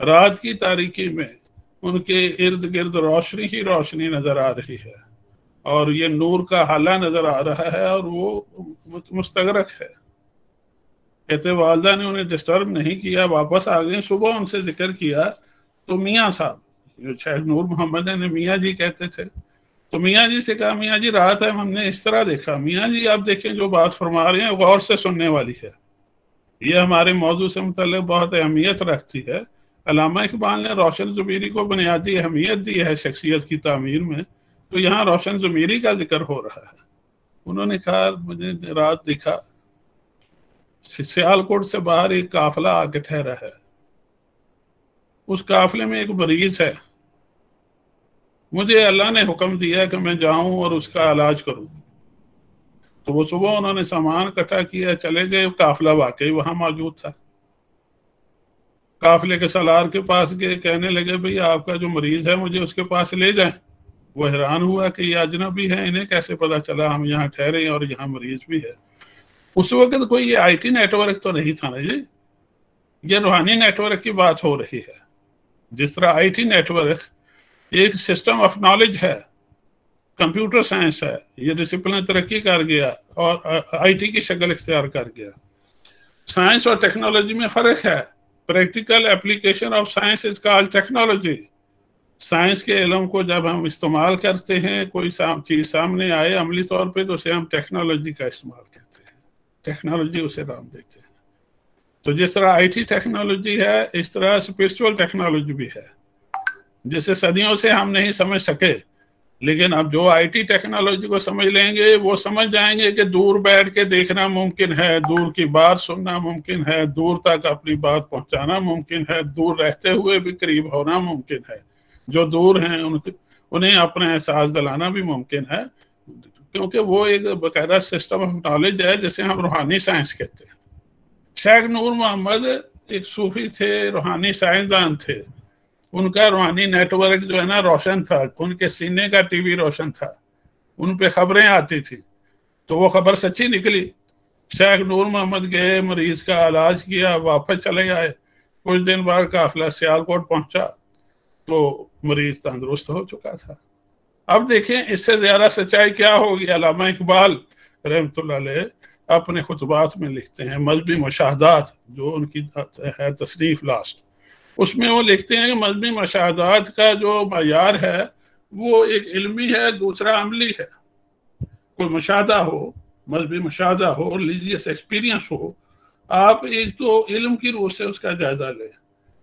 رات کی تاریکی میں ان کے ارد گرد روشنی ہی روشنی نظر آ رہی ہے، اور یہ نور کا حالہ نظر آ رہا ہے، اور وہ مستغرق ہے۔ کہتے والدہ نے انہیں ڈسٹرب نہیں کیا، واپس آ گئے۔ صبح ان سے ذکر کیا تو میاں صاحب، جو شیخ نور محمد نے میاں جی کہتے تھے، تو میاں جی سے کہا میاں جی رات ہے ہم نے اس طرح دیکھا۔ میاں جی آپ دیکھیں جو بات فرما رہے ہیں غور سے سننے والی ہے، یہ ہمارے موضوع سے متعلق بہت اہمیت رکھتی ہے۔ علامہ اقبال نے روشن ضمیری کو بنیادی اہمیت دی ہے شخصیت کی تعمیر میں، تو یہاں روشن ضمیری کا ذکر ہو رہا ہے۔ انہوں نے کہا مجھے رات دکھا سیالکوٹ سے باہر ایک قافلہ آ کے ٹھہرا ہے، اس قافلے میں ایک مریض ہے، مجھے اللہ نے حکم دیا کہ میں جاؤں اور اس کا علاج کروں۔ تو وہ صبح انہوں نے سامان اکٹھا کیا، چلے گئے، قافلہ واقعی وہاں موجود تھا۔ قافلے کے سالار کے پاس گئے، کہنے لگے بھئی آپ کا جو مریض ہے مجھے اس کے پاس لے جائیں۔ وہ حیران ہوا کہ یہ اجنبی ہے، انہیں کیسے پتا چلا ہم یہاں ٹھہرے اور یہاں مریض بھی ہے۔ اس وقت کوئی یہ آئی ٹی نیٹ ورک تو نہیں تھا نا جی، یہ روحانی نیٹ ورک کی بات ہو رہی ہے۔ جس طرح آئی ٹی نیٹ ورک ایک سسٹم آف نالج ہے، کمپیوٹر سائنس ہے، یہ ڈسپلن ترقی کر گیا اور آئی ٹی کی شکل اختیار کر گیا۔ سائنس اور ٹیکنالوجی میں فرق ہے۔ Practical application of science is called technology. Science کے علم کو جب ہم استعمال کرتے ہیں، کوئی چیز سامنے آئے عملی طور پہ، تو اسے ہم ٹیکنالوجی کا استعمال کرتے ہیں، ٹیکنالوجی اسے نام دیتے ہیں۔ تو جس طرح آئی ٹی ٹیکنالوجی ہے، اس طرح اسپرچول ٹیکنالوجی بھی ہے، جسے صدیوں سے ہم نہیں سمجھ سکے، لیکن اب جو آئی ٹی ٹیکنالوجی کو سمجھ لیں گے وہ سمجھ جائیں گے کہ دور بیٹھ کے دیکھنا ممکن ہے، دور کی بات سننا ممکن ہے، دور تک اپنی بات پہنچانا ممکن ہے، دور رہتے ہوئے بھی قریب ہونا ممکن ہے، جو دور ہیں انہیں اپنا احساس دلانا بھی ممکن ہے، کیونکہ وہ ایک باقاعدہ سسٹم آف نالج ہے جسے ہم روحانی سائنس کہتے ہیں۔ شیخ نور محمد ایک صوفی تھے، روحانی سائنسدان تھے۔ ان کا روحانی نیٹ ورک جو ہے نا روشن تھا، ان کے سینے کا ٹی وی روشن تھا، ان پہ خبریں آتی تھی، تو وہ خبر سچی نکلی۔ شیخ نور محمد گئے، مریض کا علاج کیا، واپس چلے آئے۔ کچھ دن بعد قافلہ سیالکوٹ پہنچا تو مریض تندرست ہو چکا تھا۔ اب دیکھیں اس سے زیادہ سچائی کیا ہوگی۔ علامہ اقبال رحمۃ اللہ علیہ اپنے خطبات میں لکھتے ہیں، مذہبی مشاہدات جو ان کی ہے تصنیف لاسٹ، اس میں وہ لکھتے ہیں کہ مذہبی مشاہدات کا جو معیار ہے وہ ایک علمی ہے، دوسرا عملی ہے۔ کوئی مشاہدہ ہو، مذہبی مشاہدہ ہو، ریلیجیس ایکسپیرینس ہو، آپ ایک تو علم کی روح سے اس کا جائزہ لیں،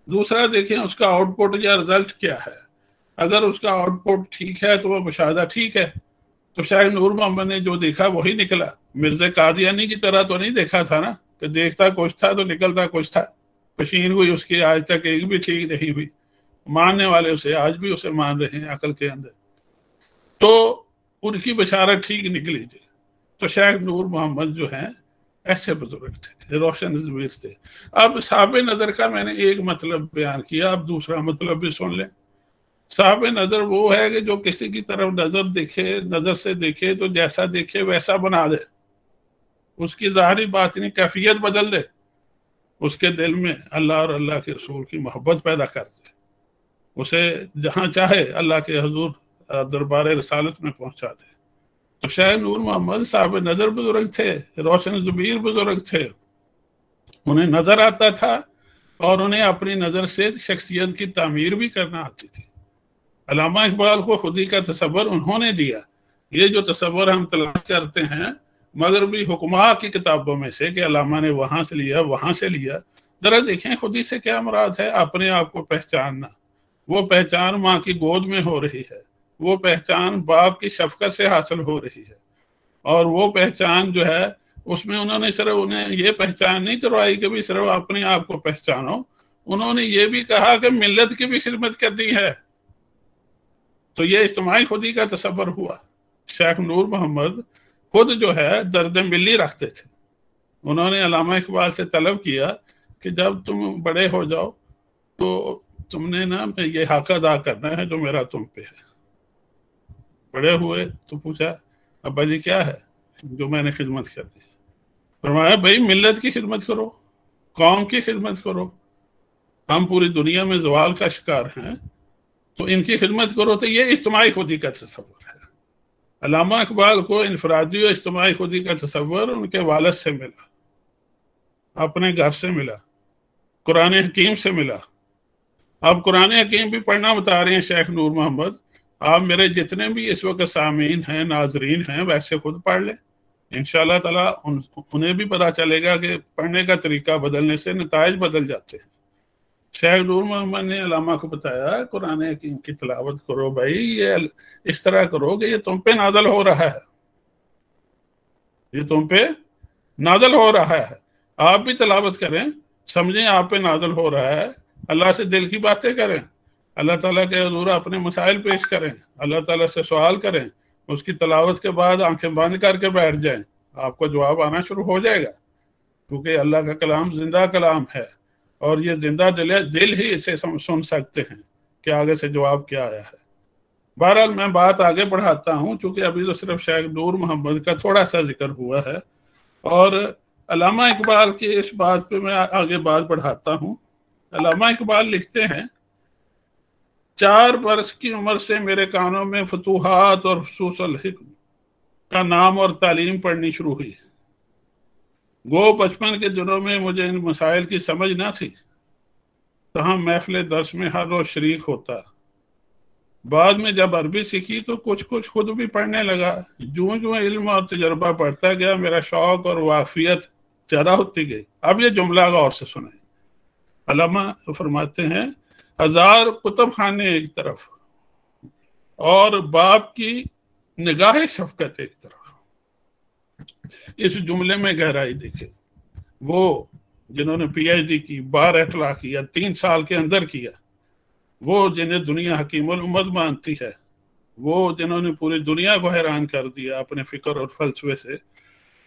دوسرا دیکھیں اس کا آؤٹ پٹ یا رزلٹ کیا ہے۔ اگر اس کا آؤٹ پٹ ٹھیک ہے تو وہ مشاہدہ ٹھیک ہے۔ تو شیخ نور محمد نے جو دیکھا وہی نکلا۔ مرزا قادیانی کی طرح تو نہیں دیکھا تھا نا کہ دیکھتا کچھ تھا تو نکلتا کچھ تھا۔ پشین ہوئی اس کی آج تک ایک بھی ٹھیک نہیں ہوئی، ماننے والے اسے آج بھی اسے مان رہے ہیں عقل کے اندر۔ تو ان کی بشارت ٹھیک نکلی تھی۔ تو شیخ نور محمد جو ہیں ایسے بزرگ تھے، روشن ضمیر تھے۔ اب صاحب نظر کا میں نے ایک مطلب بیان کیا، اب دوسرا مطلب بھی سن لیں۔ صاحب نظر وہ ہے کہ جو کسی کی طرف نظر سے دیکھے تو جیسا دیکھے ویسا بنا دے، اس کی ظاہری باطنی کیفیت بدل دے، اس کے دل میں اللہ اور اللہ کے رسول کی محبت پیدا کر دے، اسے جہاں چاہے اللہ کے حضور دربار رسالت میں پہنچا دے۔ تو شیخ نور محمد صاحب نظر بزرگ تھے، روشن ضمیر بزرگ تھے، انہیں نظر آتا تھا اور انہیں اپنی نظر سے شخصیت کی تعمیر بھی کرنا آتی تھی۔ علامہ اقبال کو خودی کا تصور انہوں نے دیا۔ یہ جو تصور ہم تلاش کرتے ہیں مغربی حکماء کی کتابوں میں سے کہ علامہ نے وہاں سے لیا وہاں سے لیا، ذرا دیکھیں خودی سے کیا مراد ہے۔ اپنے آپ کو پہچاننا، وہ پہچان ماں کی گود میں ہو رہی ہے، وہ پہچان باپ کی شفقت سے حاصل ہو رہی ہے، اور وہ پہچان جو ہے اس میں انہوں نے صرف انہیں یہ پہچان نہیں کروائی کہ بھی صرف اپنے آپ کو پہچانو، انہوں نے یہ بھی کہا کہ ملت کی بھی خدمت کرنی ہے۔ تو یہ اجتماعی خودی کا تصور ہوا۔ شیخ نور محمد خود جو ہے درد ملی رکھتے تھے۔ انہوں نے علامہ اقبال سے طلب کیا کہ جب تم بڑے ہو جاؤ تو تم نے نا یہ حق ادا کرنا ہے جو میرا تم پہ ہے۔ بڑے ہوئے تو پوچھا ابا جی کیا ہے جو میں نے خدمت کرنی ہے؟ فرمایا بھائی ملت کی خدمت کرو، قوم کی خدمت کرو، ہم پوری دنیا میں زوال کا شکار ہیں، تو ان کی خدمت کرو۔ تو یہ اجتماعی خودی کا تصور ہے۔ علامہ اقبال کو انفرادی و اجتماعی خودی کا تصور ان کے والد سے ملا، اپنے گھر سے ملا، قرآن حکیم سے ملا۔ آپ قرآن حکیم بھی پڑھنا بتا رہے ہیں شیخ نور محمد، آپ میرے جتنے بھی اس وقت سامعین ہیں، ناظرین ہیں، ویسے خود پڑھ لیں، انشاءاللہ تعالیٰ انہیں بھی پتہ چلے گا کہ پڑھنے کا طریقہ بدلنے سے نتائج بدل جاتے ہیں۔ شیخ نور محمد نے علامہ کو بتایا قرآن حکیم کی تلاوت کرو بھائی، یہ اس طرح کرو کہ یہ تم پہ نازل ہو رہا ہے، یہ تم پہ نازل ہو رہا ہے، آپ بھی تلاوت کریں، سمجھیں آپ پہ نازل ہو رہا ہے، اللہ سے دل کی باتیں کریں، اللہ تعالیٰ کے حضور اپنے مسائل پیش کریں، اللہ تعالیٰ سے سوال کریں، اس کی تلاوت کے بعد آنکھیں بند کر کے بیٹھ جائیں، آپ کو جواب آنا شروع ہو جائے گا، کیونکہ اللہ کا کلام زندہ کلام ہے، اور یہ زندہ دل ہی اسے سن سکتے ہیں کہ آگے سے جواب کیا آیا ہے۔ بہرحال میں بات آگے بڑھاتا ہوں، چونکہ ابھی تو صرف شیخ نور محمد کا تھوڑا سا ذکر ہوا ہے، اور علامہ اقبال کی اس بات پہ میں آگے بات بڑھاتا ہوں۔ علامہ اقبال لکھتے ہیں، 4 برس کی عمر سے میرے کانوں میں فتوحات اور فصوص الحکم کا نام اور تعلیم پڑھنی شروع ہوئی۔ گو بچپن کے دنوں میں مجھے ان مسائل کی سمجھ نہ تھی، تاہم محفل درس میں ہر روز شریک ہوتا۔ بعد میں جب عربی سیکھی تو کچھ خود بھی پڑھنے لگا۔ جو علم اور تجربہ بڑھتا گیا، میرا شوق اور واقفیت زیادہ ہوتی گئی۔ اب یہ جملہ غور سے سنیں۔ علامہ فرماتے ہیں، 1000 کتب خانے ایک طرف اور باپ کی نگاہ شفقت ایک طرف۔ اس جملے میں گہرائی دیکھیں۔ وہ جنہوں نے پی ایچ ڈی کی، بار اخلاق کیا، 3 سال کے اندر کیا، وہ جنہیں دنیا حکیم الامت مانتی ہے، وہ جنہوں نے پوری دنیا کو حیران کر دیا اپنے فکر اور فلسفے سے،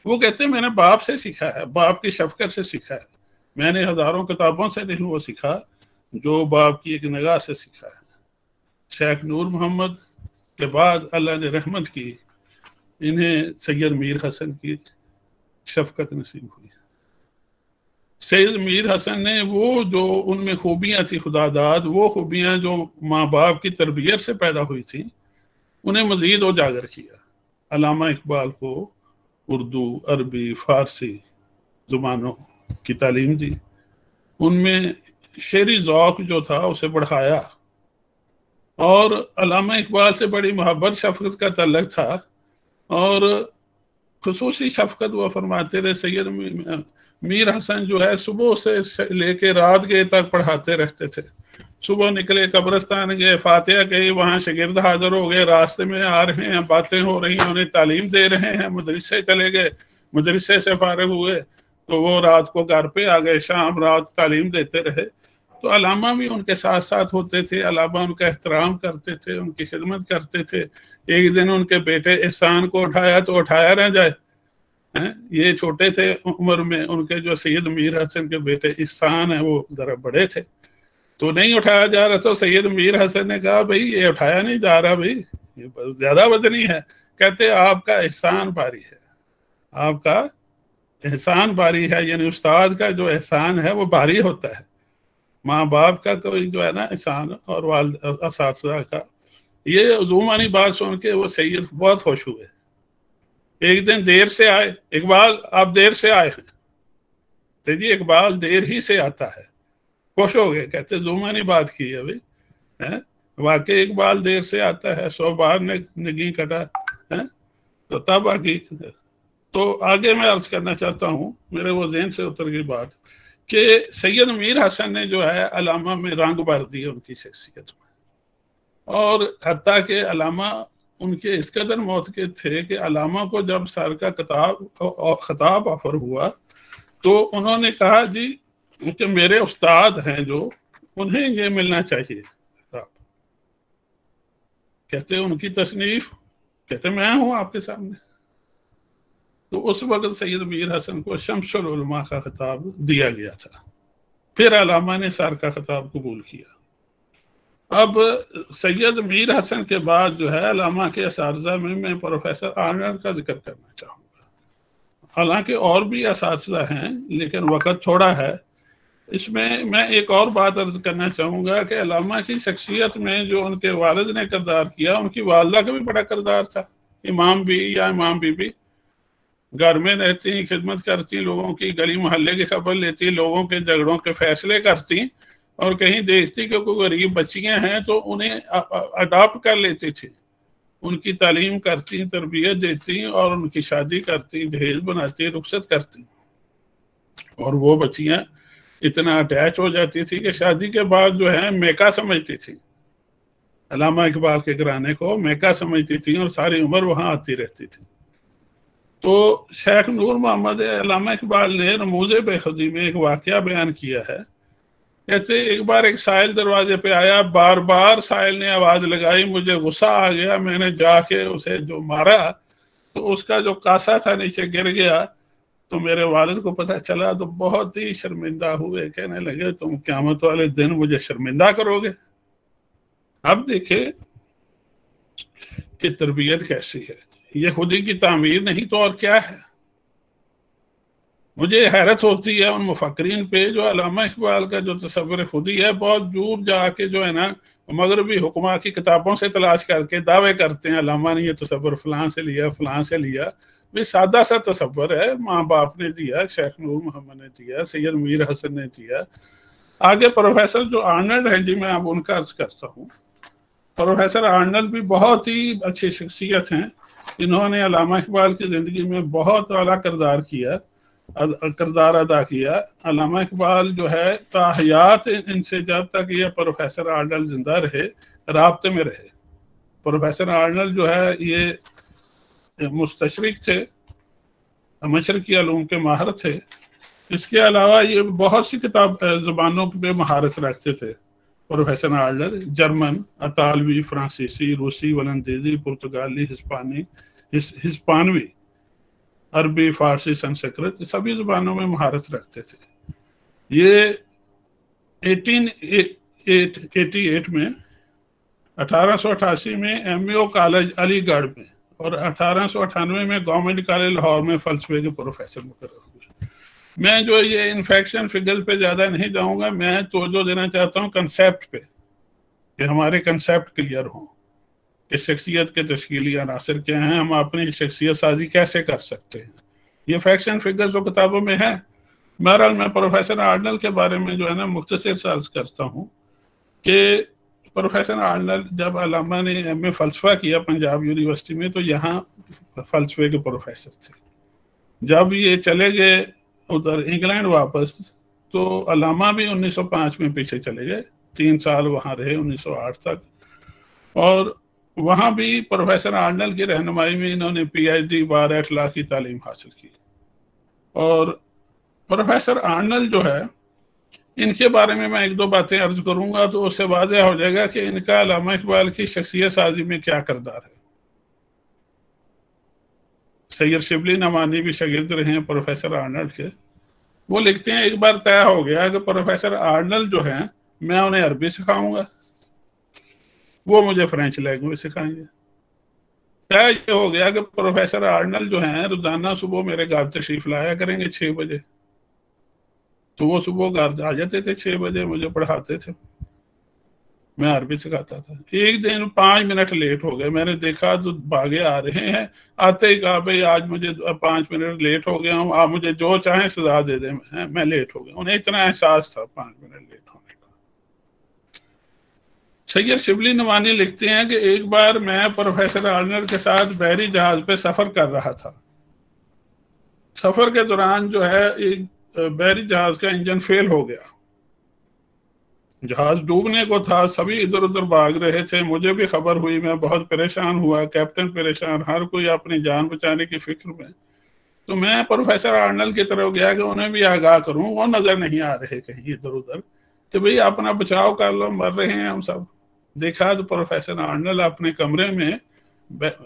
وہ کہتے ہیں میں نے باپ سے سیکھا ہے، باپ کی شفقت سے سیکھا ہے، میں نے ہزاروں کتابوں سے نہیں وہ سیکھا جو باپ کی ایک نگاہ سے سیکھا ہے۔ شیخ نور محمد کے بعد اللہ نے رحمت کی، انہیں سید میر حسن کی شفقت نصیب ہوئی۔ سید میر حسن نے وہ جو ان میں خوبیاں تھی خدا داد، وہ خوبیاں جو ماں باپ کی تربیت سے پیدا ہوئی تھیں، انہیں مزید اجاگر کیا۔ علامہ اقبال کو اردو، عربی، فارسی زبانوں کی تعلیم دی، ان میں شعری ذوق جو تھا اسے بڑھایا، اور علامہ اقبال سے بڑی محبت شفقت کا تعلق تھا، اور خصوصی شفقت وہ فرماتے رہے۔ سید میر حسن جو ہے صبح سے لے کے رات گئے تک پڑھاتے رہتے تھے۔ صبح نکلے قبرستان گئے، فاتحہ کہی، وہاں شاگرد حاضر ہو گئے، راستے میں آ رہے ہیں، باتیں ہو رہی ہیں، انہیں تعلیم دے رہے ہیں، مدرسے چلے گئے، مدرسے سے فارغ ہوئے تو وہ رات کو گھر پہ آ گئے، شام رات تعلیم دیتے رہے۔ تو علامہ بھی ان کے ساتھ ساتھ ہوتے تھے، علامہ ان کا احترام کرتے تھے، ان کی خدمت کرتے تھے۔ ایک دن ان کے بیٹے احسان کو اٹھایا تو اٹھایا نہ جائے، یہ چھوٹے تھے عمر میں، ان کے جو سید میر حسن کے بیٹے احسان ہیں وہ ذرا بڑے تھے، تو نہیں اٹھایا جا رہا تھا۔ سید میر حسن نے کہا بھائی یہ اٹھایا نہیں جا رہا، بھائی یہ زیادہ وزنی ہے۔ کہتے آپ کا احسان باری ہے، آپ کا احسان باری ہے، یعنی استاد کا جو احسان ہے وہ باری ہوتا ہے، ماں باپ کا کوئی جو ہے نا احسان، اور والد اساتذہ کا۔ یہ عظومانی بات سن کے وہ سید بہت خوش ہوئے۔ ایک دن دیر سے آئے، اقبال آپ دیر سے آئے ہیں، تو جی اقبال دیر ہی سے آتا ہے، خوش ہو گئے، کہتے عظومانی بات کی ہے بھائی، واقعی اقبال دیر سے آتا ہے، 100 بار نگیں کٹا، تو تب آگے تو آگے میں عرض کرنا چاہتا ہوں، میرے وہ ذہن سے اتر گئی بات، کہ سید میر حسن نے جو ہے علامہ میں رنگ بھر دیا ان کی شخصیت میں، اور حتیٰ کہ علامہ ان کے اس قدر موثق تھے کہ علامہ کو جب سر کا خطاب آفر ہوا تو انہوں نے کہا جی کہ میرے استاد ہیں جو انہیں یہ ملنا چاہیے۔ کہتے ان کی تصنیف، کہتے میں ہوں آپ کے سامنے۔ تو اس وقت سید میر حسن کو شمس العلماء کا خطاب دیا گیا تھا، پھر علامہ نے سر کا خطاب قبول کیا۔ اب سید میر حسن کے بعد جو ہے علامہ کے اساتذہ میں پروفیسر آرنلڈ کا ذکر کرنا چاہوں گا، حالانکہ اور بھی اساتذہ ہیں لیکن وقت تھوڑا ہے۔ اس میں میں ایک اور بات عرض کرنا چاہوں گا کہ علامہ کی شخصیت میں جو ان کے والد نے کردار کیا، ان کی والدہ کا بھی بڑا کردار تھا. امام بھی یا امام بی گھر میں رہتی، خدمت کرتی، لوگوں کی گلی محلے کی خبر لیتی، لوگوں کے جھگڑوں کے فیصلے کرتی، اور کہیں دیکھتی کہ کوئی غریب بچیاں ہیں تو انہیں اڈاپٹ کر لیتی تھی، ان کی تعلیم کرتی، تربیت دیتی، اور ان کی شادی کرتی، جہیز بناتی، رخصت کرتی. اور وہ بچیاں اتنا اٹیچ ہو جاتی تھی کہ شادی کے بعد جو ہے میکا سمجھتی تھی، علامہ اقبال کے گھرانے کو میکا سمجھتی تھی، اور ساری عمر وہاں آتی رہتی تھی. تو شیخ نور محمد علامہ اقبال نے رموز بے خودی میں ایک واقعہ بیان کیا ہے. کہتے ایک بار ایک سائل دروازے پہ آیا، بار بار سائل نے آواز لگائی، مجھے غصہ آ گیا، میں نے جا کے اسے جو مارا تو اس کا جو کاسا تھا نیچے گر گیا. تو میرے والد کو پتہ چلا تو بہت ہی شرمندہ ہوئے، کہنے لگے تم قیامت والے دن مجھے شرمندہ کرو گے. اب دیکھیں کہ تربیت کیسی ہے، یہ خودی کی تعمیر نہیں تو اور کیا ہے. مجھے حیرت ہوتی ہے ان مفکرین پہ جو علامہ اقبال کا جو تصور خودی ہے بہت دور جا کے جو ہے نا مغربی حکماں کی کتابوں سے تلاش کر کے دعوے کرتے ہیں علامہ نے یہ تصور فلاں سے لیا، فلاں سے لیا. بھی سادہ سا تصور ہے، ماں باپ نے دیا، شیخ نور محمد نے دیا، سید میر حسن نے دیا. آگے پروفیسر جو آرنلڈ ہیں، جی میں اب ان کا عرض کرتا ہوں. پروفیسر آرنلڈ بھی بہت ہی اچھی شخصیت ہیں، انہوں نے علامہ اقبال کی زندگی میں بہت اعلیٰ کردار ادا کیا. علامہ اقبال جو ہے تاحیات ان سے جب تک یہ پروفیسر آرنلڈ زندہ رہے رابطے میں رہے. پروفیسر آرنلڈ جو ہے یہ مستشرق تھے، مشرقی علوم کے ماہر تھے. اس کے علاوہ یہ بہت سی زبانوں پہ مہارت رکھتے تھے. پروفیسر آرنلڈ جرمن، اطالوی، فرانسیسی، روسی، ولندیزی، پرتگالی، ہسپانوی، عربی، فارسی، سنسکرت، سبھی زبانوں میں مہارت رکھتے تھے. یہ 1888 میں 1888 میں ایم اے او کالج علی گڑھ میں اور 1898 میں گورنمنٹ کالج لاہور میں فلسفے کے پروفیسر مقرر ہوئے. میں جو یہ انفیکشن فگر پہ زیادہ نہیں جاؤں گا، میں توجہ دینا چاہتا ہوں کنسیپٹ پہ کہ ہمارے کنسیپٹ کلیئر ہوں کہ شخصیت کے تشکیلی عناصر کیا ہیں، ہم اپنی شخصیت سازی کیسے کر سکتے ہیں. یہ فیکشن فگر جو کتابوں میں ہے. بہرحال میں پروفیسر آرنلڈ کے بارے میں جو ہے نا مختصر سے عرض کرتا ہوں کہ پروفیسر آرنلڈ جب علامہ نے ایم اے فلسفہ کیا پنجاب یونیورسٹی میں تو یہاں فلسفے کے پروفیسر تھے. جب یہ چلے گئے ادھر انگلینڈ واپس تو علامہ بھی 1905 میں پیچھے چلے گئے، 3 سال وہاں رہے 1908 تک. اور وہاں بھی پروفیسر آرنلڈ کی رہنمائی میں انہوں نے پی ایچ ڈی بار اخلاق کی تعلیم حاصل کی. اور پروفیسر آرنلڈ جو ہے ان کے بارے میں 1-2 باتیں عرض کروں گا تو اس سے واضح ہو جائے گا کہ ان کا علامہ اقبال کی شخصیت سازی میں کیا کردار ہے. سید شبلی نعمانی بھی شاگرد رہے ہیں پروفیسر آرنلڈ کے. وہ لکھتے ہیں ایک بار طے ہو گیا کہ پروفیسر آرنلڈ جو ہیں میں انہیں عربی سکھاؤں گا، وہ مجھے فرینچ لینگویج سکھائیں گے. طے یہ ہو گیا کہ پروفیسر آرنلڈ جو ہیں روزانہ صبح میرے گھر تشریف لایا کریں گے 6 بجے. تو وہ صبح گھر آ جاتے تھے 6 بجے، مجھے پڑھاتے تھے، میں عربی سکھاتا تھا. ایک دن 5 منٹ لیٹ ہو گئے، میں نے دیکھا تو بھاگے آ رہے ہیں. آتے ہی کہا بھائی آج مجھے 5 منٹ لیٹ ہو گیا ہوں، آپ مجھے جو چاہیں سزا دے دیں، میں لیٹ ہو گیا. انہیں اتنا احساس تھا 5 منٹ لیٹ ہونے کا. سید شبلی نعمانی لکھتے ہیں کہ ایک بار میں پروفیسر آرنلڈ کے ساتھ بحری جہاز پہ سفر کر رہا تھا. سفر کے دوران جو ہے ایک بحری جہاز کا انجن فیل ہو گیا، جہاز ڈوبنے کو تھا، سبھی ادھر ادھر بھاگ رہے تھے. مجھے بھی خبر ہوئی، میں بہت پریشان ہوا، کیپٹن پریشان، ہر کوئی اپنی جان بچانے کی فکر میں. تو میں پروفیسر آرنلڈ کی طرف گیا کہ انہیں بھی آگاہ کروں. وہ نظر نہیں آ رہے کہیں ادھر ادھر کہ بھئی اپنا بچاؤ کر لو، مر رہے ہیں ہم سب. دیکھا تو پروفیسر آرنلڈ اپنے کمرے میں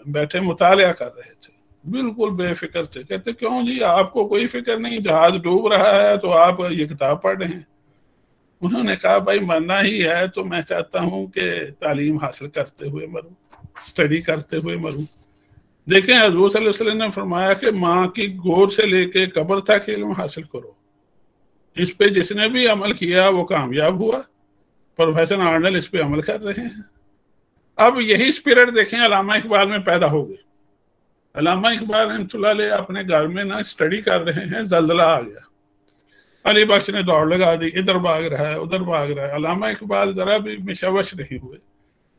بیٹھے مطالعہ کر رہے تھے، بالکل بے فکر تھے. کہتے کیوں جی آپ کو کوئی فکر نہیں، جہاز ڈوب رہا ہے تو آپ یہ کتاب پڑھ رہے ہیں. انہوں نے کہا بھائی مرنا ہی ہے تو میں چاہتا ہوں کہ تعلیم حاصل کرتے ہوئے مروں، اسٹڈی کرتے ہوئے مروں. دیکھیں حضور صلی اللہ علیہ وسلم نے فرمایا کہ ماں کی گود سے لے کے قبر تک علم حاصل کرو، اس پہ جس نے بھی عمل کیا وہ کامیاب ہوا. پروفیسر آرنل اس پہ عمل کر رہے ہیں. اب یہی اسپرٹ دیکھیں علامہ اقبال میں پیدا ہو گئی. علامہ اقبال رحمۃ اللہ علیہ اپنے گھر میں نا اسٹڈی کر رہے ہیں, زلزلہ آ گیا. علی بخش نے دوڑ لگا دی, ادھر بھاگ رہا ہے ادھر بھاگ رہا ہے. علامہ اقبال ذرا بھی مشوش نہیں ہوئے,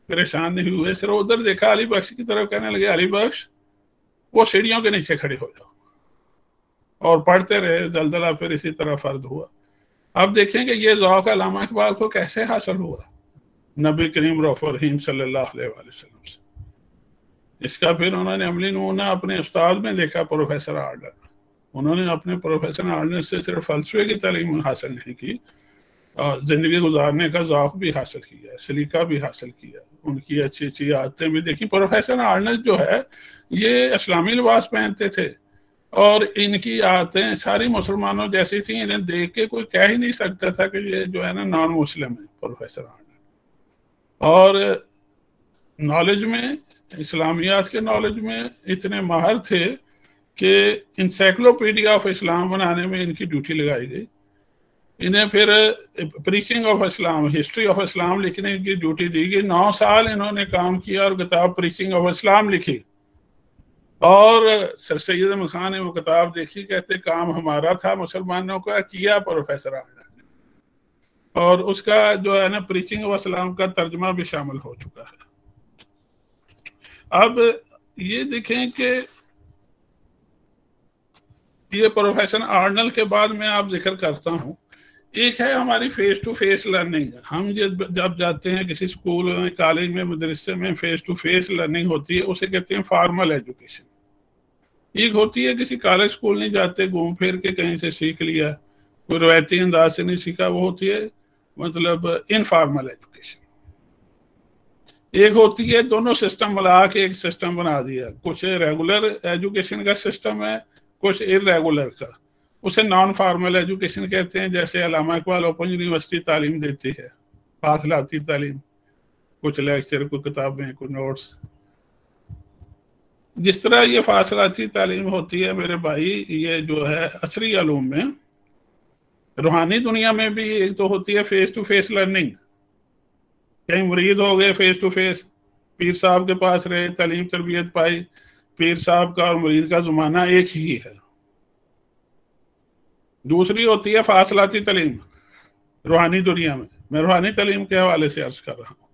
پریشان نہیں ہوئے, صرف ادھر دیکھا علی بخش کی طرف, کہنے لگے علی بخش وہ سیڑھیوں کے نیچے کھڑے ہو جاؤ, اور پڑھتے رہے. زلزلہ پھر اسی طرح فرد ہوا. اب دیکھیں کہ یہ ذوق علامہ اقبال کو کیسے حاصل ہوا, نبی کریم رؤوف الرحیم صلی اللہ علیہ وآلہ وسلم سے. اس کا پھر انہوں نے عملی نمونہ اپنے استاد میں دیکھا, پروفیسر آرنل. انہوں نے اپنے پروفیسر آرنل سے صرف فلسفے کی تعلیم حاصل نہیں کی, زندگی گزارنے کا ذوق بھی حاصل کیا, سلیقہ بھی حاصل کیا, ان کی اچھی اچھی عادتیں بھی دیکھی. پروفیسر آرنل جو ہے یہ اسلامی لباس پہنتے تھے, اور ان کی عادتیں ساری مسلمانوں جیسی تھیں. انہیں دیکھ کے کوئی کہہ ہی نہیں سکتا تھا کہ یہ جو ہے نا نان مسلم ہے پروفیسر آرنل. اور نالج میں, اسلامیات کے نالج میں اتنے ماہر تھے کہ انسائکلوپیڈیا آف اسلام بنانے میں ان کی ڈیوٹی لگائی گئی. انہیں پھر preaching of Islam, history of Islam لکھنے کی ڈیوٹی دی گئی. 9 سال انہوں نے کام کیا اور کتاب پریچنگ آف اسلام لکھی. اور سر سید احمد خان نے وہ کتاب دیکھی, کہتے کام ہمارا تھا مسلمانوں کا, کیا پروفیسر آرنل نے. اور اس کا جو ہے نا پریچنگ آف اسلام کا ترجمہ بھی شامل ہو چکا ہے. اب یہ دیکھیں کہ یہ پروفیسر آرنل کے بعد میں آپ ذکر کرتا ہوں, ایک ہے ہماری فیس ٹو فیس لرننگ. ہم جب جاتے ہیں کسی اسکول میں, کالج میں, مدرسے میں, فیس ٹو فیس لرننگ ہوتی ہے, اسے کہتے ہیں فارمل ایجوکیشن. ایک ہوتی ہے کسی کالج اسکول نہیں جاتے, گھوم پھر کے کہیں سے سیکھ لیا, کوئی روایتی انداز سے نہیں سیکھا, وہ ہوتی ہے مطلب انفارمل ایجوکیشن. ایک ہوتی ہے دونوں سسٹم ملا کے ایک سسٹم بنا دیا, کچھ ریگولر ایجوکیشن کا سسٹم ہے, کچھ ارریگولر کا, اسے نان فارمل ایجوکیشن کہتے ہیں. جیسے علامہ اقبال اوپن یونیورسٹی تعلیم دیتی ہے, فاصلاتی تعلیم, کچھ لیکچر, کوئی کتابیں, کوئی نوٹس. جس طرح یہ فاصلاتی تعلیم ہوتی ہے میرے بھائی, یہ جو ہے عصری علوم میں, روحانی دنیا میں بھی ایک تو ہوتی ہے فیس ٹو فیس لرننگ. کہیں مرید ہو گئے فیس ٹو فیس, پیر صاحب کے پاس رہے, تعلیم تربیت پائی, پیر صاحب کا اور مرید کا زمانہ ایک ہی ہے. دوسری ہوتی ہے فاصلاتی تعلیم روحانی دنیا میں. میں روحانی تعلیم کے حوالے سے عرض کر رہا ہوں.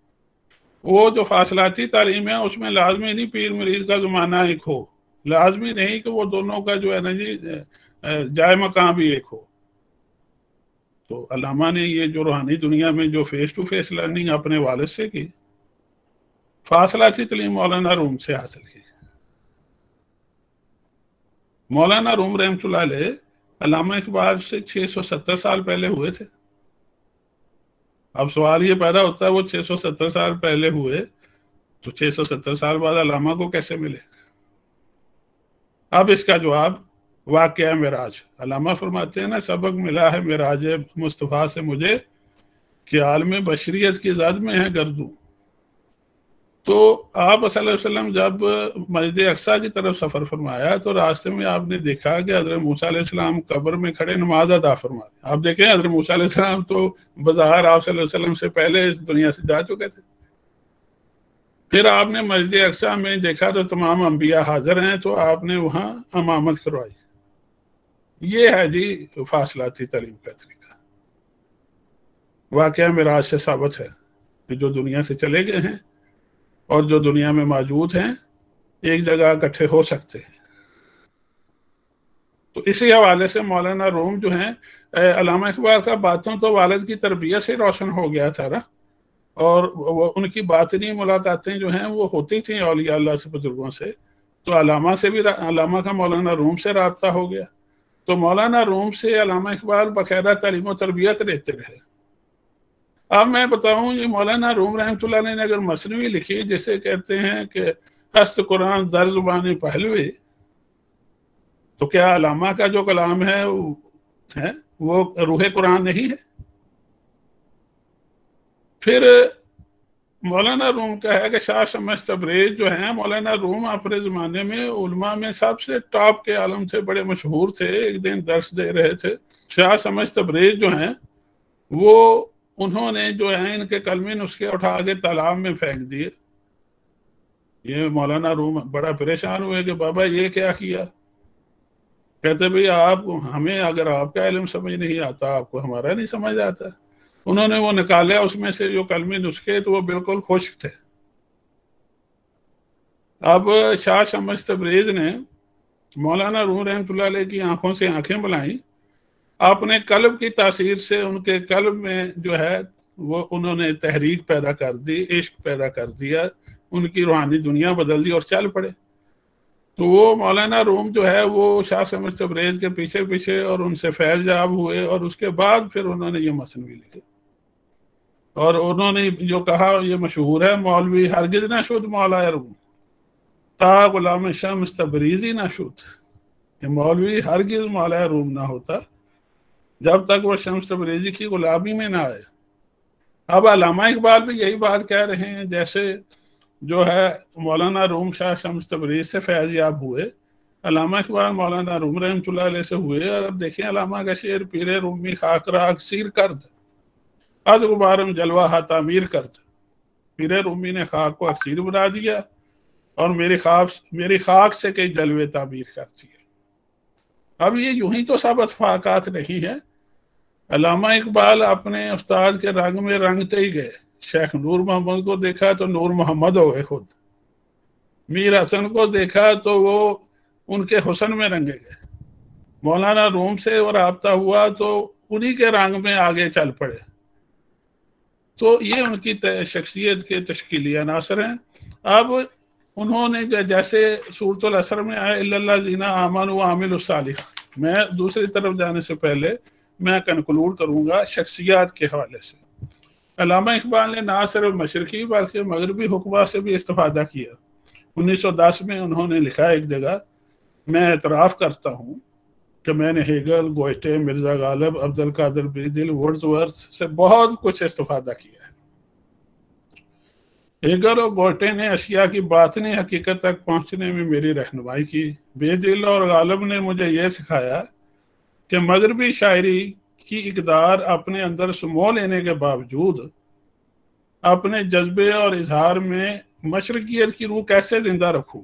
وہ جو فاصلاتی تعلیم ہے اس میں لازمی نہیں پیر مرید کا زمانہ ایک ہو, لازمی نہیں کہ وہ دونوں کا جو ہے نا جی جائے مقام بھی ایک ہو. تو علامہ نے یہ جو روحانی دنیا میں جو فیس ٹو فیس لرننگ اپنے والد سے کی, فاصلاتی تعلیم مولانا روم سے حاصل کی. مولانا روم رحمۃ اللہ علیہ علامہ اقبال سے 670 سال پہلے ہوئے تھے. اب سوال یہ پیدا ہوتا ہے وہ 670 سال پہلے ہوئے تو 670 سال بعد علامہ کو کیسے ملے؟ اب اس کا جواب واقعہ معراج. علامہ فرماتے ہیں نا, سبق ملا ہے معراج مصطفیٰ سے مجھے کہ عالم بشریت کی زد میں ہے گردوں. تو آپ صلی اللہ علیہ وسلم جب مسجد اقصیٰ کی طرف سفر فرمایا تو راستے میں آپ نے دیکھا کہ حضرت موسیٰ علیہ السلام قبر میں کھڑے نماز ادا فرما رہے. آپ دیکھیں حضرت موسیٰ علیہ السلام تو بظاہر آپ صلی اللہ علیہ وسلم سے پہلے اس دنیا سے جا چکے تھے. پھر آپ نے مسجد اقصیٰ میں دیکھا تو تمام انبیاء حاضر ہیں, تو آپ نے وہاں امامت کروائی. یہ ہے جی فاصلاتی تعلیم کا طریقہ. واقعہ معراج سے ثابت ہے کہ جو دنیا سے چلے گئے ہیں اور جو دنیا میں موجود ہیں ایک جگہ اکٹھے ہو سکتے ہیں. تو اسی حوالے سے مولانا روم جو ہیں, علامہ اقبال کا باتوں تو والد کی تربیت سے روشن ہو گیا تھا نا, اور وہ ان کی باطنی ملاقاتیں جو ہیں وہ ہوتی تھیں اولیاء اللہ سے, بزرگوں سے. تو علامہ سے بھی, علامہ کا مولانا روم سے رابطہ ہو گیا. تو مولانا روم سے علامہ اقبال باقاعدہ تعلیم و تربیت لیتے رہے. اب میں بتاؤں, یہ مولانا روم رحمۃ اللہ علیہ نے اگر مثنوی لکھی جسے کہتے ہیں کہ ہست قرآن در زبان پہلوی, تو کیا علامہ کا جو کلام ہے وہ روح قرآن نہیں ہے؟ پھر مولانا روم کا ہے کہ شاہ شمس تبریز جو ہیں، مولانا روم اپنے زمانے میں علماء میں سب سے ٹاپ کے عالم تھے، بڑے مشہور تھے، ایک دن درس دے رہے تھے۔ شاہ شمس تبریز جو ہیں وہ انہوں نے جو ہے ان کے کلمی نسخے اٹھا کے تالاب میں پھینک دیے۔ یہ مولانا روم بڑا پریشان ہوئے کہ بابا یہ کیا کیا؟ کہتے بھئی آپ ہمیں اگر آپ کا علم سمجھ نہیں آتا، آپ کو ہمارا نہیں سمجھ آتا۔ انہوں نے وہ نکالیا، اس میں سے جو کلمی نسخے تو وہ بالکل خشک تھے۔ اب شاہ شمس تبریز نے مولانا روم رحمۃ اللہ علیہ کی آنکھوں سے آنکھیں بلائیں، اپنے قلب کی تاثیر سے ان کے قلب میں جو ہے وہ انہوں نے تحریک پیدا کر دی، عشق پیدا کر دیا، ان کی روحانی دنیا بدل دی اور چل پڑے۔ تو وہ مولانا روم جو ہے وہ شاہ شمس تبریز کے پیچھے پیچھے اور ان سے فیض یاب ہوئے، اور اس کے بعد پھر انہوں نے یہ مثنوی لکھے، اور انہوں نے جو کہا یہ مشہور ہے، مولوی ہرگز نہ شد مولا روم تا غلام شمس تبریزی نہ شد، کہ مولوی ہرگز مولا روم نہ ہوتا جب تک وہ شمس تبریزی کی غلامی میں نہ آئے۔ اب علامہ اقبال بھی یہی بات کہہ رہے ہیں، جیسے جو ہے مولانا روم شاہ شمس تبریز سے فیض یاب ہوئے، علامہ اقبال مولانا روم رحمۃ اللہ علیہ سے ہوئے۔ اور اب دیکھیں علامہ کا شعر، پیر رومی خاک را اکسیر کرد از غبارم جلوہ ہا تعمیر کرد، پیر رومی نے خاک کو اکسیر بنا دیا اور میری خاک سے کئی جلوے تعمیر کر دیے۔ اب یہ یوں ہی تو سب اتفاقات نہیں ہیں۔ علامہ اقبال اپنے استاد کے رنگ میں رنگتے ہی گئے۔ شیخ نور محمد کو دیکھا تو نور محمد ہو گئے خود، میر حسن کو دیکھا تو وہ ان کے حسن میں رنگے گئے، مولانا روم سے وہ رابطہ ہوا تو انہی کے رنگ میں آگے چل پڑے۔ تو یہ ان کی شخصیت کے تشکیلی عناصر ہیں۔ اب انہوں نے جیسے سورۃ العصر میں آئے الا الذین آمنوا وعملوا الصالحات، میں دوسری طرف جانے سے پہلے میں کنکلوڈ کروں گا شخصیات کے حوالے سے۔ علامہ اقبال نے نہ صرف مشرقی بلکہ مغربی حکماء سے بھی استفادہ کیا۔ 1910 میں انہوں نے لکھا ایک جگہ، میں اعتراف کرتا ہوں کہ میں نے ہیگل، گوئٹے، مرزا غالب، عبد القادر بیدل، ورڈزورتھ سے بہت کچھ استفادہ کیا ہے۔ ہیگل اور گوئٹے نے اشیاء کی باطنی حقیقت تک پہنچنے میں میری رہنمائی کی۔ بیدل اور غالب نے مجھے یہ سکھایا کہ مغربی شاعری کی اقدار اپنے اندر سمو لینے کے باوجود اپنے جذبے اور اظہار میں مشرقیت کی روح کیسے زندہ رکھوں،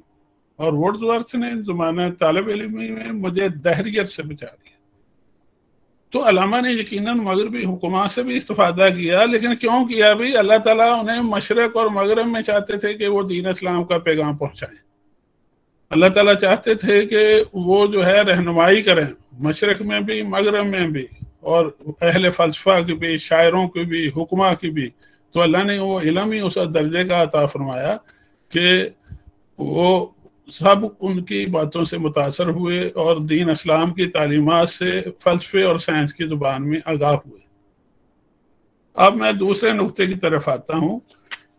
اور ورڈزورتھ نے زمانہ طالب علمی میں مجھے دہریت سے بچا دیا۔ تو علامہ نے یقیناً مغربی حکماء سے بھی استفادہ کیا، لیکن کیوں کیا بھی؟ اللہ تعالیٰ انہیں مشرق اور مغرب میں چاہتے تھے کہ وہ دین اسلام کا پیغام پہنچائیں۔ اللہ تعالیٰ چاہتے تھے کہ وہ جو ہے رہنمائی کریں، مشرق میں بھی مغرب میں بھی، اور اہل فلسفہ کی بھی، شاعروں کی بھی، حکماء کی بھی۔ تو اللہ نے وہ علم ہی اس درجے کا عطا فرمایا کہ وہ سب ان کی باتوں سے متاثر ہوئے اور دین اسلام کی تعلیمات سے فلسفے اور سائنس کی زبان میں آگاہ ہوئے۔ اب میں دوسرے نقطے کی طرف آتا ہوں۔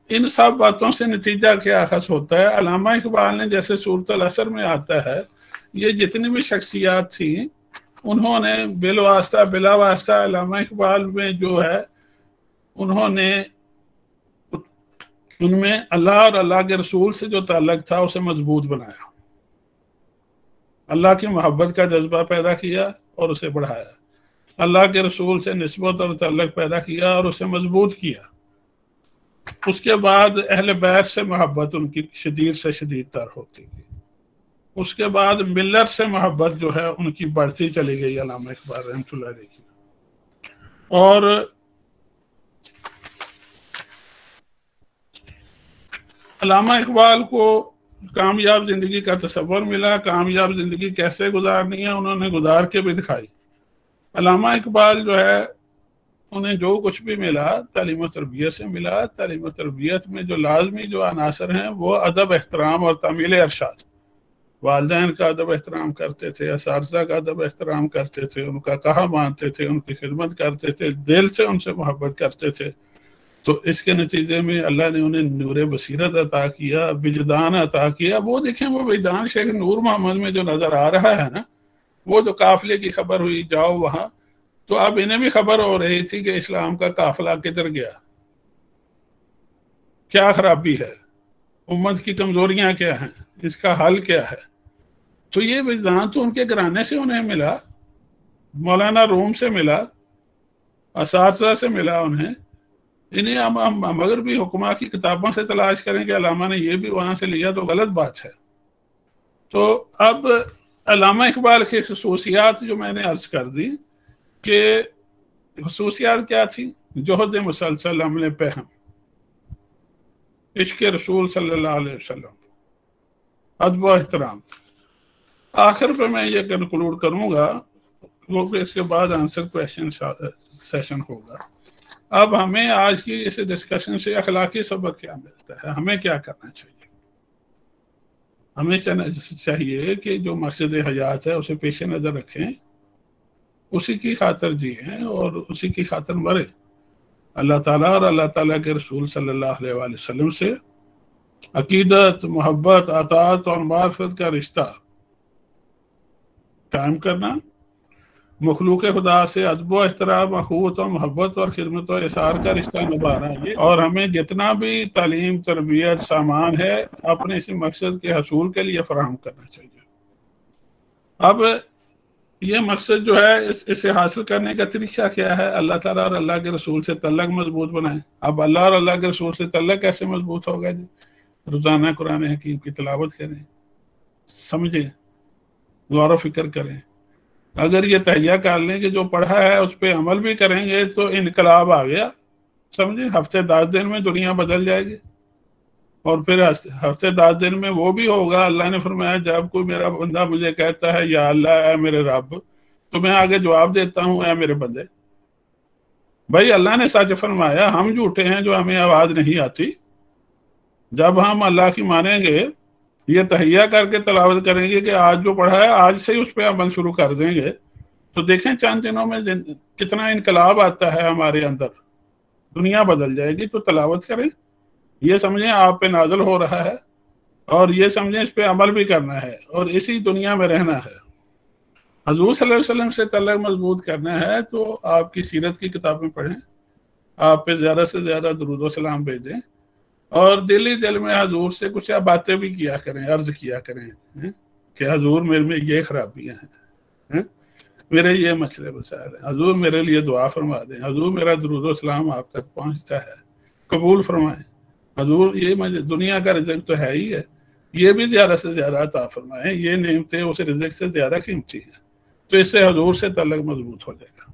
ان سب باتوں سے نتیجہ کیا اخذ ہوتا ہے؟ علامہ اقبال نے جیسے سورۃ العصر میں آتا ہے، یہ جتنی بھی شخصیات تھیں انہوں نے بالواسطہ بلا واسطہ علامہ اقبال میں جو ہے انہوں نے ان میں اللہ اور اللہ کے رسول سے جو تعلق تھا اسے مضبوط بنایا، اللہ کی محبت کا جذبہ پیدا کیا اور اسے بڑھایا، اللہ کے رسول سے نسبت اور تعلق پیدا کیا اور اسے مضبوط کیا۔ اس کے بعد اہل بیت سے محبت ان کی شدید سے شدید تر ہوتی گئی، اس کے بعد ملت سے محبت جو ہے ان کی بڑھتی چلی گئی علامہ اقبال رحمۃ اللہ علیہ کی۔ اور علامہ اقبال کو کامیاب زندگی کا تصور ملا، کامیاب زندگی کیسے گزارنی ہے انہوں نے گزار کے بھی دکھائی۔ علامہ اقبال جو ہے انہیں جو کچھ بھی ملا تعلیم و تربیت سے ملا۔ تعلیم و تربیت میں جو لازمی جو عناصر ہیں وہ ادب، احترام اور تعمیل ارشاد۔ والدین کا ادب احترام کرتے تھے، اساتذہ کا ادب احترام کرتے تھے، ان کا کہا مانتے تھے، ان کی خدمت کرتے تھے، دل سے ان سے محبت کرتے تھے۔ تو اس کے نتیجے میں اللہ نے انہیں نور بصیرت عطا کیا، وجدان عطا کیا۔ وہ دیکھیں وہ وجدان شیخ نور محمد میں جو نظر آ رہا ہے نا، وہ جو قافلے کی خبر ہوئی جاؤ وہاں، تو اب انہیں بھی خبر ہو رہی تھی کہ اسلام کا قافلہ کدھر گیا، کیا خرابی ہے، امت کی کمزوریاں کیا ہیں، اس کا حل کیا ہے. تو یہ وجدان تو ان کے گھرانے سے انہیں ملا، مولانا روم سے ملا، اساتذہ سے ملا انہیں. انہیں ہم اگر بھی حکماء کی کتابوں سے تلاش کریں کہ علامہ نے یہ بھی وہاں سے لیا تو غلط بات ہے. تو اب علامہ اقبال کی خصوصیات جو میں نے عرض کر دی کہ خصوصیات کیا تھی، جوہد مسلسل، عمل پہم، عشق رسول صلی اللہ علیہ وسلم، ادب و احترام. آخر پہ میں یہ کنکلوڈ کروں گا کیونکہ اس کے بعد آنسر کویشچن سیشن ہوگا. اب ہمیں آج کی اس ڈسکشن سے اخلاقی سبق کیا ملتا ہے، ہمیں کیا کرنا چاہیے؟ ہمیں چاہیے کہ جو مقصد حیات ہے اسے پیش نظر رکھیں، اسی کی خاطر جئیں اور اسی کی خاطر مریں. اللہ تعالیٰ اور اللہ تعالیٰ کے رسول صلی اللہ علیہ وآلہ وسلم سے عقیدت، محبت، اطاعت اور معرفت کا رشتہ قائم کرنا، مخلوق خدا سے ادب و احترام، اخوت و محبت اور خدمت و اثار کا رشتہ نبھانا. اور ہمیں جتنا بھی تعلیم، تربیت، سامان ہے اپنے اسی مقصد کے حصول کے لیے فراہم کرنا چاہیے. اب یہ مقصد جو ہے اسے حاصل کرنے کا طریقہ کیا ہے؟ اللہ تعالیٰ اور اللہ کے رسول سے تعلق مضبوط بنائیں. اب اللہ اور اللہ کے رسول سے تعلق کیسے مضبوط ہوگا جی؟ روزانہ قرآن حکیم کی تلاوت کریں، سمجھیں، غور و فکر کریں. اگر یہ تہیہ کر لیں کہ جو پڑھا ہے اس پہ عمل بھی کریں گے تو انقلاب آ گیا، سمجھیں. ہفتے 10 دن میں دنیا بدل جائے گی. اور پھر ہفتے 10 دن میں وہ بھی ہوگا. اللہ نے فرمایا جب کوئی میرا بندہ مجھے کہتا ہے یا اللہ اے میرے رب، تو میں آگے جواب دیتا ہوں اے میرے بندے. بھائی اللہ نے سچ فرمایا، ہم جھوٹے ہیں جو ہمیں آواز نہیں آتی. جب ہم اللہ کی مانیں گے، یہ تہیہ کر کے تلاوت کریں گے کہ آج جو پڑھا ہے آج سے ہی اس پہ عمل شروع کر دیں گے، تو دیکھیں چند دنوں میں کتنا انقلاب آتا ہے ہمارے اندر، دنیا بدل جائے گی. تو تلاوت کریں، یہ سمجھیں آپ پہ نازل ہو رہا ہے، اور یہ سمجھیں اس پہ عمل بھی کرنا ہے اور اسی دنیا میں رہنا ہے. حضور صلی اللہ علیہ وسلم سے تعلق مضبوط کرنا ہے تو آپ کی سیرت کی کتابیں پڑھیں، آپ پہ زیادہ سے زیادہ درود و سلام بھیجیں، اور دل میں حضور سے کچھ باتیں بھی کیا کریں، عرض کیا کریں کہ حضور میرے میں یہ خرابیاں ہیں، میرے یہ مسئلے مسائل ہیں، حضور میرے لیے دعا فرما دیں، حضور میرا درود و سلام آپ تک پہنچتا ہے، قبول فرمائیں. حضور یہ دنیا کا رزق تو ہے ہی ہے، یہ بھی زیادہ سے زیادہ عطا فرمائیں، یہ نعمتیں اس رزق سے زیادہ قیمتی ہیں. تو اس سے حضور سے تعلق مضبوط ہو جائے گا.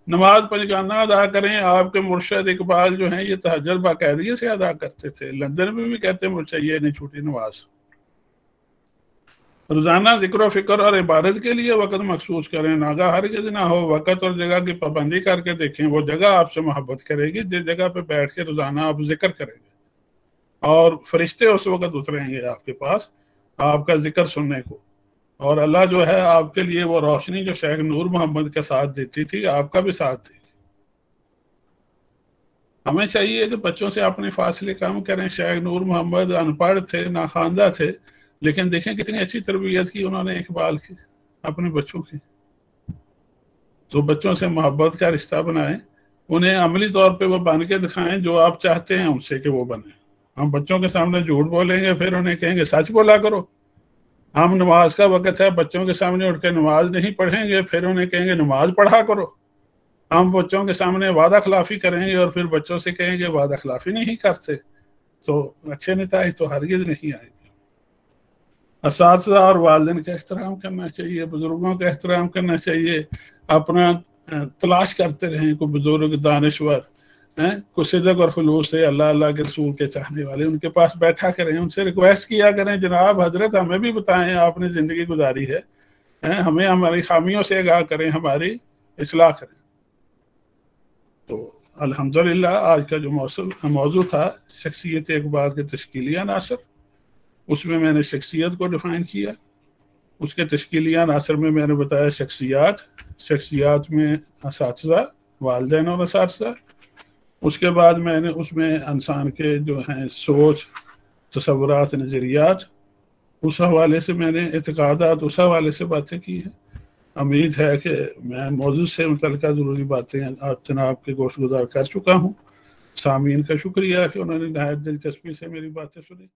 نماز پنجگانہ ادا کریں. آپ کے مرشد اقبال جو ہیں یہ تہجد باقاعدگی سے ادا کرتے تھے، لندن میں بھی کہتے ہیں مجھے یہ نہیں چھوٹی نماز. روزانہ ذکر و فکر اور عبادت کے لیے وقت مخصوص کریں، ناغہ ہرگز نہ ہو. وقت اور جگہ کی پابندی کر کے دیکھیں، وہ جگہ آپ سے محبت کرے گی جس جگہ پہ بیٹھ کے روزانہ آپ ذکر کریں گے، اور فرشتے اس وقت اتریں گے آپ کے پاس آپ کا ذکر سننے کو. اور اللہ جو ہے آپ کے لیے وہ روشنی جو شیخ نور محمد کا ساتھ دیتی تھی، آپ کا بھی ساتھ دے گی. ہمیں چاہیے کہ بچوں سے اپنے فاصلے کم کریں. شیخ نور محمد ان پڑھ تھے، ناخواندہ تھے، لیکن دیکھیں کتنی اچھی تربیت کی انہوں نے اقبال کی اپنے بچوں کی. تو بچوں سے محبت کا رشتہ بنائیں، انہیں عملی طور پہ وہ بن کے دکھائیں جو آپ چاہتے ہیں ان سے کہ وہ بنیں. ہم بچوں کے سامنے جھوٹ بولیں گے، پھر انہیں کہیں گے سچ بولا کرو. ہم نماز کا وقت ہے، بچوں کے سامنے اٹھ کے نماز نہیں پڑھیں گے، پھر انہیں کہیں گے نماز پڑھا کرو. ہم بچوں کے سامنے وعدہ خلافی کریں گے اور پھر بچوں سے کہیں گے وعدہ خلافی نہیں کرتے، تو اچھے نتائج تو ہرگز نہیں آئیں گے. اساتذہ اور والدین کا احترام کرنا چاہیے، بزرگوں کا احترام کرنا چاہیے. اپنا تلاش کرتے رہیں کوئی بزرگ دانشور، کوئی صدق اور خلوص سے اللہ کے رسول کے چاہنے والے، ان کے پاس بیٹھا کریں، ان سے ریکویسٹ کیا کریں جناب حضرت ہمیں بھی بتائیں آپ نے زندگی گزاری ہے، ہمیں ہماری خامیوں سے آگاہ کریں، ہماری اصلاح کریں. تو الحمدللہ آج کا جو موضوع تھا شخصیت اقبال کے تشکیلی عناصر، اس میں میں نے شخصیت کو ڈیفائن کیا. اس کے تشکیلی عناصر میں نے بتایا شخصیات میں اساتذہ، والدین اور اساتذہ. اس کے بعد میں نے اس میں انسان کے جو ہیں سوچ، تصورات، نظریات، اس حوالے سے میں نے اعتقادات، اس حوالے سے باتیں کی ہیں. امید ہے کہ میں موضوع سے متعلقہ ضروری باتیں آپ جناب کے گوش گزار کر چکا ہوں. سامعین کا شکریہ کہ انہوں نے نہایت دلچسپی سے میری باتیں سنی.